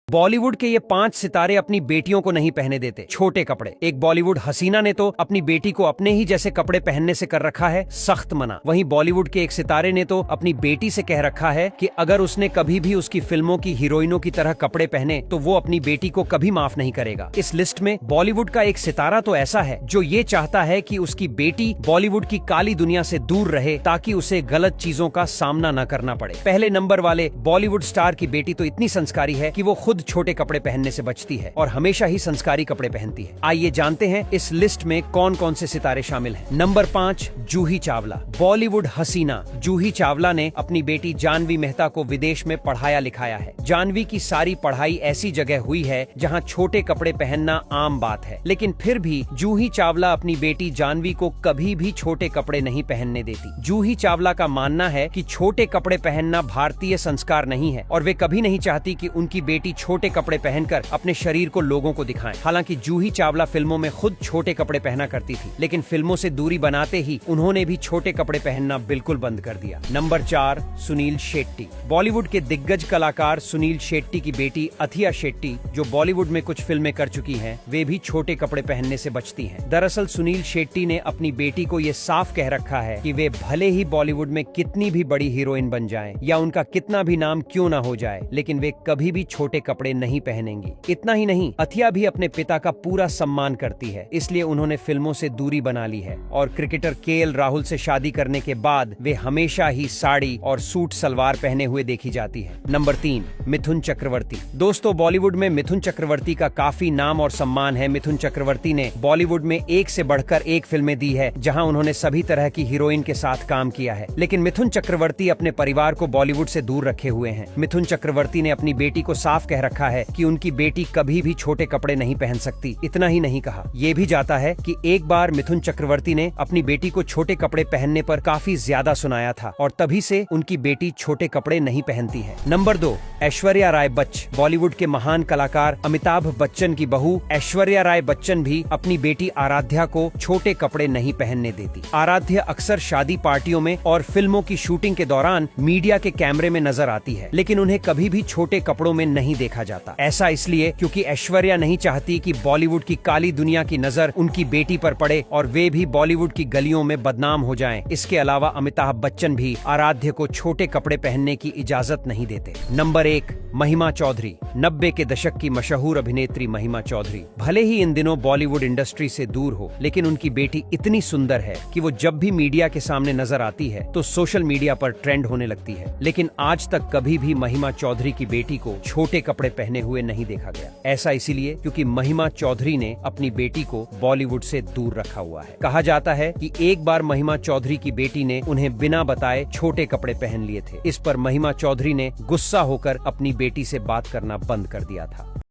बॉलीवुड के ये 5 सितारे अपनी बेटियों को नहीं पहने देते छोटे कपड़े। एक बॉलीवुड हसीना ने तो अपनी बेटी को अपने ही जैसे कपड़े पहनने से कर रखा है सख्त मना। वहीं बॉलीवुड के एक सितारे ने तो अपनी बेटी से कह रखा है कि अगर उसने कभी भी उसकी फिल्मों की हीरोइनों की तरह कपड़े पहने तो वो अपनी बेटी को कभी माफ नहीं करेगा। इस लिस्ट में बॉलीवुड का एक सितारा तो ऐसा है जो ये चाहता है कि उसकी बेटी बॉलीवुड की काली दुनिया से दूर रहे ताकि उसे गलत चीजों का सामना न करना पड़े। पहले नंबर वाले बॉलीवुड स्टार की बेटी तो इतनी संस्कारी है कि वो खुद छोटे कपड़े पहनने से बचती है और हमेशा ही संस्कारी कपड़े पहनती है। आइए जानते हैं इस लिस्ट में कौन कौन से सितारे शामिल हैं। नंबर 5, जूही चावला। बॉलीवुड हसीना जूही चावला ने अपनी बेटी जानवी मेहता को विदेश में पढ़ाया लिखाया है। जानवी की सारी पढ़ाई ऐसी जगह हुई है जहां छोटे कपड़े पहनना आम बात है, लेकिन फिर भी जूही चावला अपनी बेटी जानवी को कभी भी छोटे कपड़े नहीं पहनने देती। जूही चावला का मानना है कि छोटे कपड़े पहनना भारतीय संस्कार नहीं है और वे कभी नहीं चाहती कि उनकी बेटी छोटे कपड़े पहनकर अपने शरीर को लोगों को दिखाएं। हालांकि जूही चावला फिल्मों में खुद छोटे कपड़े पहना करती थी, लेकिन फिल्मों से दूरी बनाते ही उन्होंने भी छोटे कपड़े पहनना बिल्कुल बंद कर दिया। नंबर 4, सुनील शेट्टी। बॉलीवुड के दिग्गज कलाकार सुनील शेट्टी की बेटी अथिया शेट्टी, जो बॉलीवुड में कुछ फिल्में कर चुकी हैं, वे भी छोटे कपड़े पहनने से बचती हैं। दरअसल सुनील शेट्टी ने अपनी बेटी को ये साफ कह रखा है कि वे भले ही बॉलीवुड में कितनी भी बड़ी हीरोइन बन जाएं या उनका कितना भी नाम क्यों ना हो जाए, लेकिन वे कभी भी छोटे कपड़े नहीं पहनेंगी। इतना ही नहीं, अथिया भी अपने पिता का पूरा सम्मान करती है, इसलिए उन्होंने फिल्मों से दूरी बना ली है और क्रिकेटर केएल राहुल से शादी करने के बाद वे हमेशा ही साड़ी और सूट सलवार पहने हुए देखी जाती है। नंबर 3, मिथुन चक्रवर्ती। दोस्तों, बॉलीवुड में मिथुन चक्रवर्ती का काफी नाम और सम्मान है। मिथुन चक्रवर्ती ने बॉलीवुड में एक से बढ़कर एक फिल्में दी है जहां उन्होंने सभी तरह की हीरोइन के साथ काम किया है, लेकिन मिथुन चक्रवर्ती अपने परिवार को बॉलीवुड से दूर रखे हुए हैं। मिथुन चक्रवर्ती ने अपनी बेटी को साफ कह रखा है कि उनकी बेटी कभी भी छोटे कपड़े नहीं पहन सकती। इतना ही नहीं कहा, ये भी जाता है कि एक बार मिथुन चक्रवर्ती ने अपनी बेटी को छोटे कपड़े पहनने पर काफी ज्यादा सुनाया था और तभी से उनकी बेटी छोटे कपड़े नहीं पहनती है। नंबर 2, ऐश्वर्या राय बच्चन। बॉलीवुड के महान कलाकार अमिताभ बच्चन की बहू ऐश्वर्या राय बच्चन भी अपनी बेटी आराध्या को छोटे कपड़े नहीं पहनने देती। आराध्या अक्सर शादी पार्टियों में और फिल्मों की शूटिंग के दौरान मीडिया के कैमरे में नजर आती है, लेकिन उन्हें कभी भी छोटे कपड़ों में नहीं देखा जाता। ऐसा इसलिए क्योंकि ऐश्वर्या नहीं चाहती कि बॉलीवुड की काली दुनिया की नजर उनकी बेटी पर पड़े और वे भी बॉलीवुड की गलियों में बदनाम हो जाएं। इसके अलावा अमिताभ बच्चन भी आराध्य को छोटे कपड़े पहनने की इजाजत नहीं देते। नंबर 1, महिमा चौधरी। 90 के दशक की मशहूर अभिनेत्री महिमा चौधरी भले ही इन दिनों बॉलीवुड इंडस्ट्री से दूर हो, लेकिन उनकी बेटी इतनी सुंदर है कि वो जब भी मीडिया के सामने नजर आती है तो सोशल मीडिया पर ट्रेंड होने लगती है। लेकिन आज तक कभी भी महिमा चौधरी की बेटी को छोटे कपड़े पहने हुए नहीं देखा गया। ऐसा इसीलिए क्योंकि महिमा चौधरी ने अपनी बेटी को बॉलीवुड से दूर रखा हुआ है। कहा जाता है कि एक बार महिमा चौधरी की बेटी ने उन्हें बिना बताए छोटे कपड़े पहन लिए थे। इस पर महिमा चौधरी ने गुस्सा होकर अपनी बेटी से बात करना बंद कर दिया था।